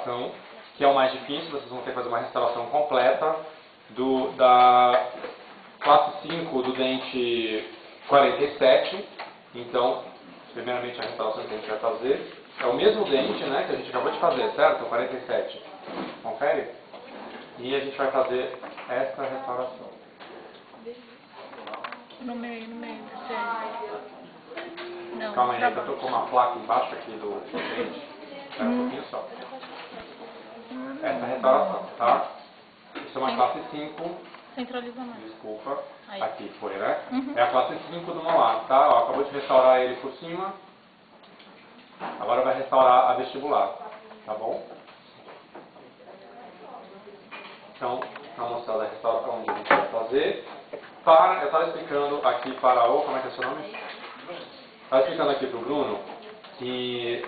restauração, que é o mais difícil. Vocês vão ter que fazer uma restauração completa da classe 5 do dente 47. Então, primeiramente a restauração que a gente vai fazer é o mesmo dente, né, que a gente acabou de fazer, certo? O 47. Confere? E a gente vai fazer essa restauração. No meio, não. Calma aí, eu tô com uma placa embaixo aqui do dente. É um pouquinho só. Essa restauração, tá? Isso é uma classe 5. Centraliza mais. Desculpa. Aí. Aqui foi, né? É a classe 5 do molar, tá? Ó, acabou de restaurar ele por cima. Agora vai restaurar a vestibular, tá bom? Então, vamos mostrar a restauração onde a gente vai fazer. Eu estava explicando aqui para o... Como é que é o seu nome? Estava explicando aqui para o Bruno que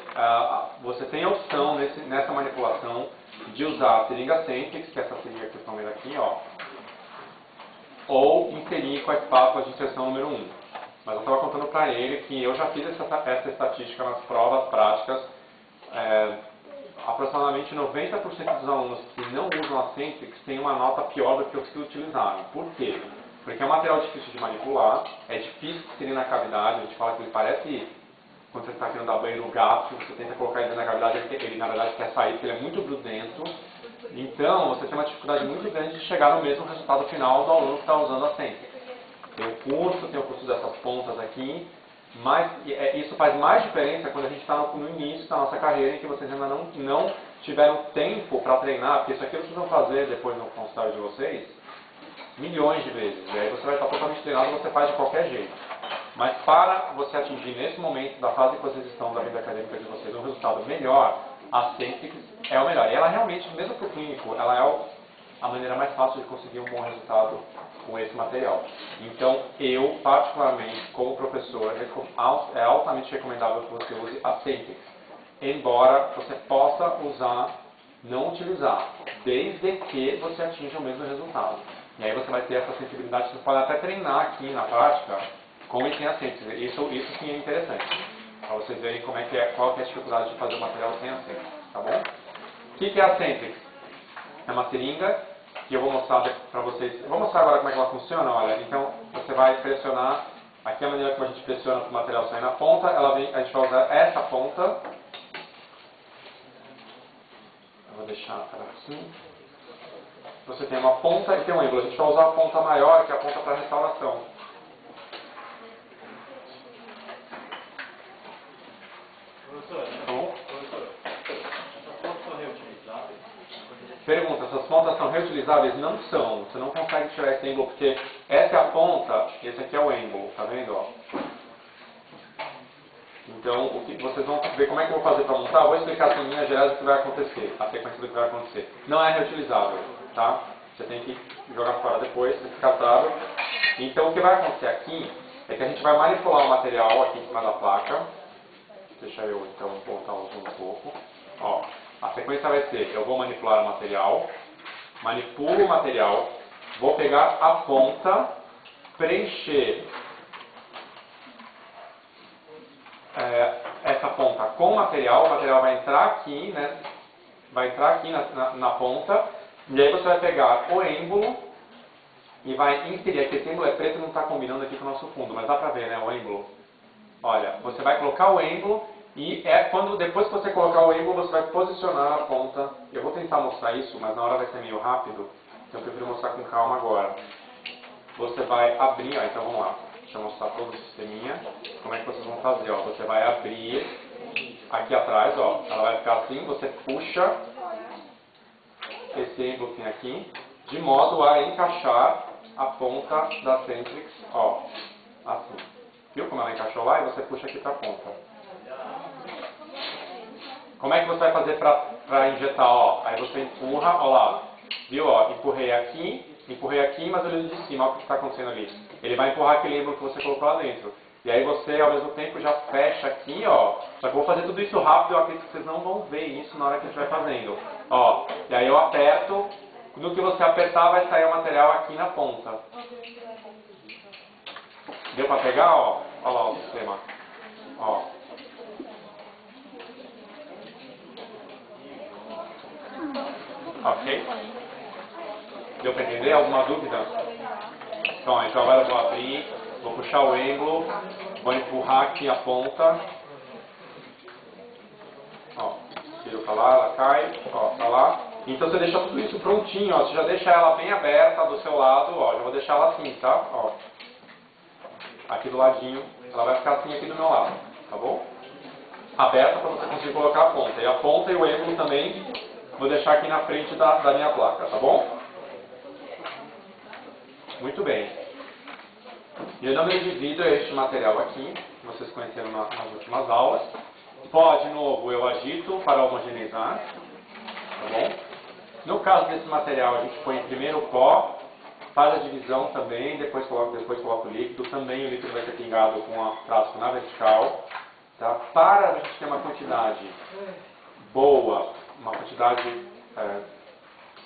você tem a opção nessa manipulação de usar a seringa Centrix, que é essa seringa que vocês estão vendo aqui, ó, ou inserir com a espátula de inserção número 1. Mas eu estava contando para ele que eu já fiz essa estatística nas provas práticas. Aproximadamente 90% dos alunos que não usam a Centrix têm uma nota pior do que os que utilizaram. Por quê? Porque é um material difícil de manipular, é difícil de inserir na cavidade. A gente fala que ele parece, quando você está querendo dar banho no gato, você tenta colocar ele na cavidade, ele na verdade quer sair porque ele é muito grudento. Então, você tem uma dificuldade muito grande de chegar no mesmo resultado final do aluno que está usando a Centrix. Tem o custo dessas pontas aqui, mas isso faz mais diferença quando a gente está no início da nossa carreira, em que vocês ainda não tiveram tempo para treinar, porque isso aqui vocês vão fazer depois no consultório de vocês milhões de vezes. E aí você vai estar totalmente treinado e você faz de qualquer jeito. Mas para você atingir nesse momento da fase que vocês estão da vida acadêmica de vocês um resultado melhor, a Centrix é o melhor. E ela realmente, mesmo para o clínico, ela é a maneira mais fácil de conseguir um bom resultado com esse material. Então, eu, particularmente, como professor, é altamente recomendável que você use a Centrix. Embora você possa não utilizar, desde que você atinja o mesmo resultado. E aí você vai ter essa sensibilidade, você pode até treinar aqui na prática com e sem a Centrix. Isso sim é interessante, para vocês verem qual que é a dificuldade de fazer o material sem a Centrix, tá bom? O que é a Centrix? É uma seringa que eu vou mostrar para vocês. Eu vou mostrar agora como é que ela funciona, olha. Então, você vai pressionar, aqui é a maneira como a gente pressiona para o material sair na ponta, a gente vai usar essa ponta. Eu vou deixar ela assim. Você tem uma ponta e tem um ângulo. A gente vai usar a ponta maior, que é a ponta para restauração. Professor, essas pontas são reutilizáveis? Pergunta, essas pontas são reutilizáveis? Não são. Você não consegue tirar esse ângulo, porque essa é a ponta, esse aqui é o ângulo, tá vendo? Ó? Então, vocês vão ver como é que eu vou fazer para montar. Eu vou explicar assim, em linhas gerais o que vai acontecer, a sequência do que vai acontecer. Não é reutilizável, tá? Você tem que jogar fora depois, descartável. Então, o que vai acontecer aqui é que a gente vai manipular o material aqui em cima da placa. Deixa eu, então, voltar o zoom um pouco. Ó, a sequência vai ser, eu vou manipular o material, manipulo o material, vou pegar a ponta, preencher essa ponta com o material vai entrar aqui, né? Vai entrar aqui na ponta, e aí você vai pegar o êmbolo e vai inserir. Aqui esse êmbolo é preto, não está combinando aqui com o nosso fundo, mas dá pra ver, né? O êmbolo. Olha, você vai colocar o êmbolo e depois que você colocar o êmbolo, você vai posicionar a ponta. Eu vou tentar mostrar isso, mas na hora vai ser meio rápido, então eu prefiro mostrar com calma agora. Você vai abrir, ó, então vamos lá. Deixa eu mostrar todo o sisteminha. Como é que vocês vão fazer? Ó, você vai abrir aqui atrás, ó, ela vai ficar assim, você puxa esse êmbolo que tem aqui, de modo a encaixar a ponta da Centrix, ó, assim. Viu como ela encaixou lá? E você puxa aqui para a ponta. Como é que você vai fazer para injetar? Ó, aí você empurra, ó lá, viu? Ó, empurrei aqui, mas olhando de cima, olha o que está acontecendo ali. Ele vai empurrar aquele êmbolo que você colocou lá dentro. E aí você, ao mesmo tempo, já fecha aqui, ó. Só que eu vou fazer tudo isso rápido, eu acredito que vocês não vão ver isso na hora que a gente vai fazendo. Ó, e aí eu aperto, no que você apertar vai sair o material aqui na ponta. Deu para pegar, ó? Olha lá o sistema. Ó. Ok? Deu para entender? Alguma dúvida? Então agora eu vou abrir, vou puxar o êmbolo, vou empurrar aqui a ponta. Ó, tiro pra lá, ela cai, ó, tá lá. Então você deixa tudo isso prontinho, ó, você já deixa ela bem aberta do seu lado, ó, já vou deixar ela assim, tá? Ó, aqui do ladinho, ela vai ficar assim aqui do meu lado, tá bom? Aberta para você conseguir colocar a ponta. E a ponta e o êmbolo também vou deixar aqui na frente da minha placa, tá bom? Muito bem. E o número de vidro é este material aqui, que vocês conheceram nas últimas aulas. Pó, de novo, eu agito para homogeneizar, tá bom? No caso desse material, a gente põe primeiro o pó, faz a divisão também, depois coloca o líquido. Também o líquido vai ser pingado com a frasco na vertical. Tá? Para a gente ter uma quantidade boa, uma quantidade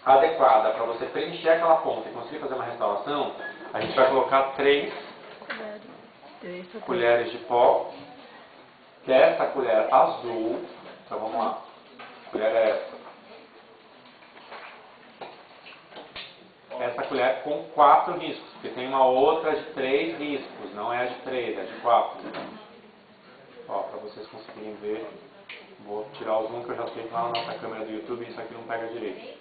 adequada para você preencher aquela ponta e conseguir fazer uma restauração, a gente vai colocar 3 colheres de pó, que é essa colher azul. Então vamos lá, a colher é essa. Essa colher com 4 riscos, porque tem uma outra de 3 riscos, não é a de 3, é a de 4. Ó, para vocês conseguirem ver, vou tirar o zoom que eu já sei que lá na nossa câmera do YouTube isso aqui não pega direito.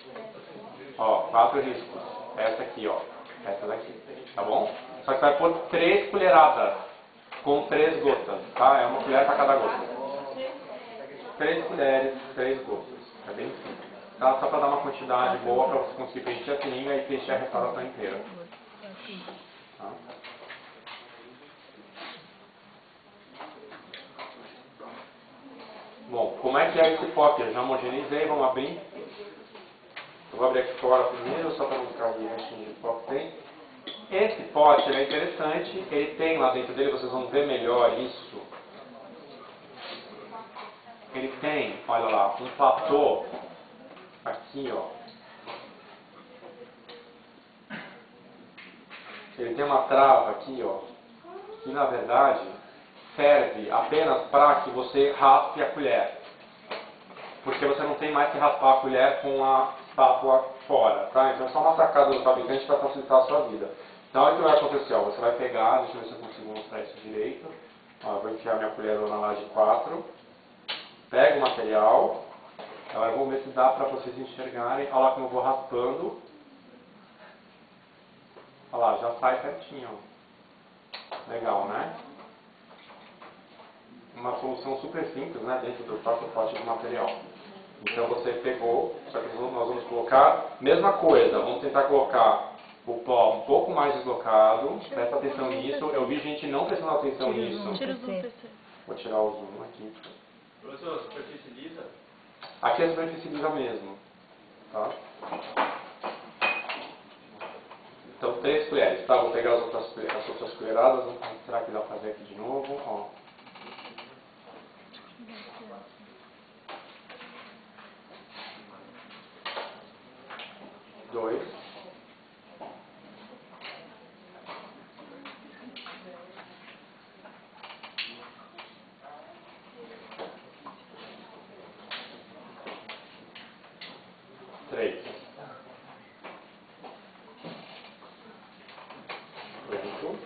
Ó, 4 riscos. Essa aqui, ó. Essa daqui. Tá bom? Só que vai pôr 3 colheradas com 3 gotas, tá? É uma colher para cada gota. 3 colheres, 3 gotas. É bem simples. Tá? Só para dar uma quantidade boa para você conseguir preencher a seringa e preencher a restauração inteira. Tá? Bom, como é que é esse pó aqui? Eu já homogeneizei, vamos abrir. Eu vou abrir aqui fora primeiro, só para não cair o restinho de pó que tem. Esse pote ele é interessante, ele tem lá dentro dele, vocês vão ver melhor isso. Ele tem, olha lá, um platô aqui, ó. Ele tem uma trava aqui, ó, que na verdade serve apenas para que você raspe a colher. Porque você não tem mais que raspar a colher com a espátula fora, tá? Então é só uma sacada do fabricante para facilitar a sua vida. Então olha o que vai acontecer, ó. Você vai pegar, deixa eu ver se eu consigo mostrar isso direito. Ó, eu vou enfiar minha colherona lá de 4. Pega o material. Agora eu vou ver se dá para vocês enxergarem. Olha lá como eu vou raspando. Olha lá, já sai certinho. Legal, né? Uma solução super simples, né? Dentro do próprio pote de material. Então você pegou, só que nós vamos colocar, mesma coisa, vamos tentar colocar o pó um pouco mais deslocado, presta atenção nisso, eu vi gente não prestando atenção nisso. Tira o zoom, PC. Vou tirar o zoom aqui. Professor, superfície lisa? Aqui é a superfície lisa mesmo, tá? Então 3 colheres, tá? Vou pegar as outras colheradas, será que dá pra fazer aqui de novo? Ó. Dois. Três. Pronto.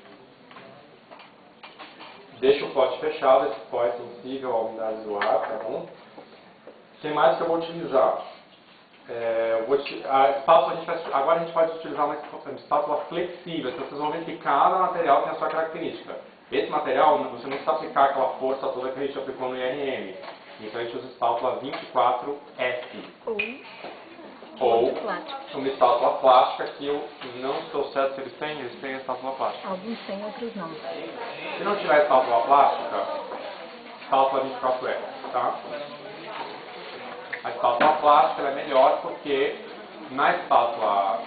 Deixa o pote fechado, esse pó é sensível à umidade do ar, tá bom? O que mais que eu vou utilizar? Agora a gente pode utilizar uma espátula flexível, então vocês vão ver que cada material tem a sua característica. Esse material, você não precisa aplicar aquela força toda que a gente aplicou no IRM. Então a gente usa espátula 24F. Ou uma espátula plástica, que eu não estou certo se eles têm a espátula plástica. Alguns têm, outros não. Se não tiver espátula plástica, espátula 24F, tá? A espátula plástica ela é melhor porque na espátula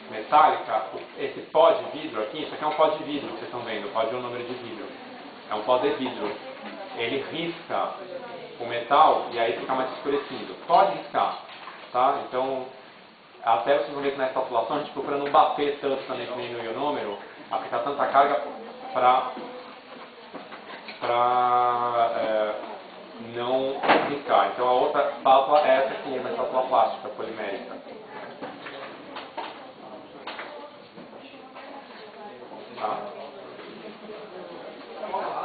metálica, esse pó de vidro aqui, isso aqui é um pó de vidro que vocês estão vendo, pó de um número de vidro. É um pó de vidro. Ele risca o metal e aí fica mais escurecido. Pode riscar, tá? Então, até vocês vão ver que na espatulação a gente procura não bater tanto também que nem no ionômero, aplicar tanta carga para não riscar. Então a outra espátula é essa aqui, uma espátula plástica polimérica. Tá?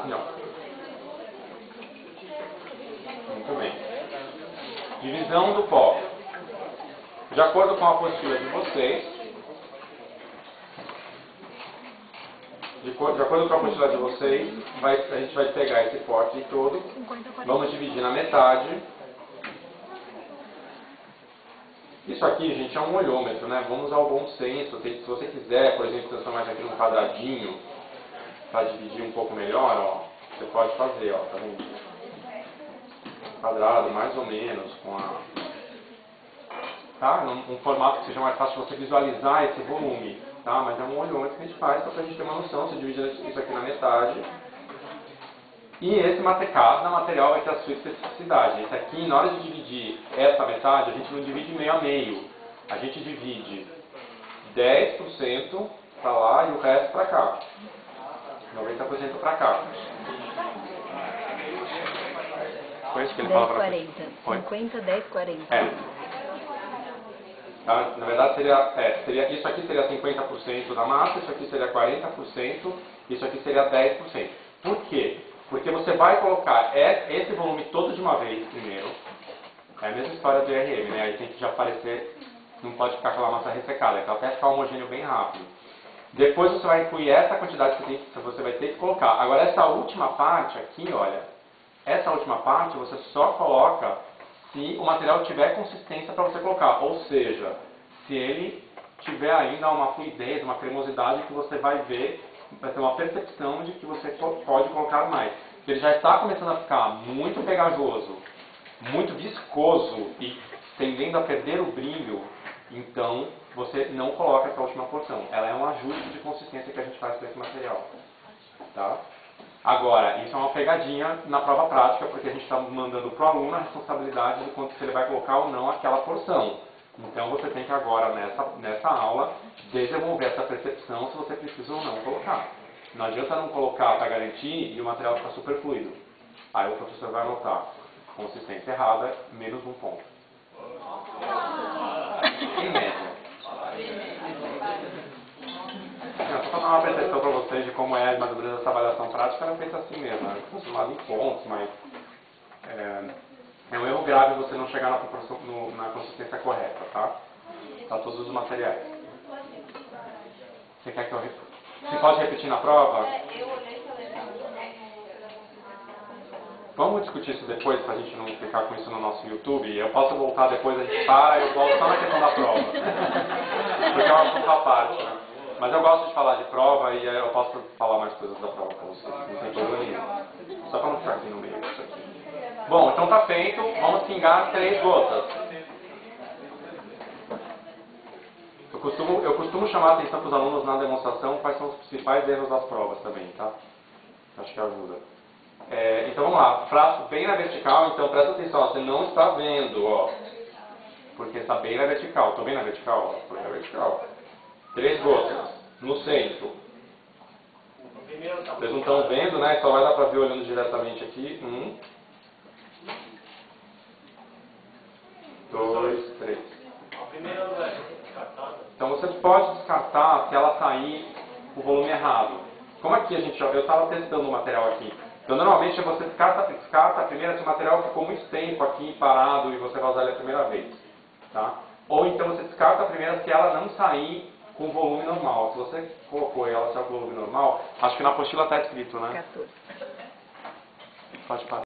Não. Muito bem. Divisão do pó. De acordo com a apostila de vocês, de acordo com a apostila de vocês, a gente vai pegar esse pó aqui todo, vamos dividir na metade. Isso aqui, gente, é um olhômetro, né? Vamos usar o bom senso. Se você quiser, por exemplo, transformar isso aqui num quadradinho para dividir um pouco melhor, ó, você pode fazer, ó, tá vendo? Quadrado, mais ou menos, com a... Tá? Um formato que seja mais fácil de você visualizar esse volume, tá? Mas é um olhômetro que a gente faz só para a gente ter uma noção. Você divide isso aqui na metade. E esse cada material vai ter a sua especificidade. Esse aqui, na hora de dividir essa metade, a gente não divide meio a meio. A gente divide 10% para lá e o resto para cá. 90% para cá. Foi isso que ele fala para você? 50, 10, 40. É. Tá? Na verdade, seria, isso aqui seria 50% da massa, isso aqui seria 40%, isso aqui seria 10%. Por quê? Porque você vai colocar esse volume todo de uma vez primeiro. É a mesma história do IRM, né? Aí tem que já aparecer, não pode ficar aquela massa ressecada, então até ficar homogêneo bem rápido. Depois você vai incluir essa quantidade que você vai ter que colocar. Agora essa última parte aqui, olha, essa última parte você só coloca se o material tiver consistência para você colocar. Ou seja, se ele tiver ainda uma fluidez, uma cremosidade que você vai ver, vai ter uma percepção de que você pode colocar mais. Se ele já está começando a ficar muito pegajoso, muito viscoso e tendendo a perder o brilho, então você não coloca essa última porção. Ela é um ajuste de consistência que a gente faz para esse material. Tá? Agora, isso é uma pegadinha na prova prática, porque a gente está mandando para o aluno a responsabilidade de quanto se ele vai colocar ou não aquela porção. Então você tem que agora, nessa aula, desenvolver essa percepção se você precisa ou não colocar. Não adianta não colocar para garantir e o material ficar super fluido. Aí o professor vai anotar consistência errada, menos um ponto. Em média. Só para dar uma percepção para vocês de como é mais ou menos essa avaliação prática, ela é feita assim mesmo. Ela é transformada em pontos, mas é um erro grave você não chegar na consistência correta, tá? Para todos os materiais. Você quer que eu repita? Você pode repetir na prova? Vamos discutir isso depois, para a gente não ficar com isso no nosso YouTube. Eu posso voltar depois, a gente para, eu volto só na questão da prova. Porque é uma assunto à parte, né? Mas eu gosto de falar de prova e aí eu posso falar mais coisas da prova para vocês, não tem problema nenhum. Só para não ficar aqui no meio disso aqui. Bom, então tá feito, vamos pingar 3 gotas. Eu costumo chamar a atenção para os alunos na demonstração quais são os principais erros das provas também, tá? Acho que ajuda. Então vamos lá, frasco bem na vertical, então presta atenção, você não está vendo, ó. Porque está bem na vertical, estou bem na vertical, ó, bem na vertical. 3 gotas, no centro. Vocês não estão vendo, né? Só vai dar para ver olhando diretamente aqui. 1, 2, 3. Então você pode descartar se ela sair o volume errado. Como aqui eu estava testando o material aqui. Então normalmente você descarta a primeira se o material ficou muito tempo aqui parado e você vai usar ele a primeira vez. Tá? Ou então você descarta a primeira se ela não sair com volume normal. Se você colocou ela só com volume normal, acho que na apostila está escrito, né? 14. Pode parar.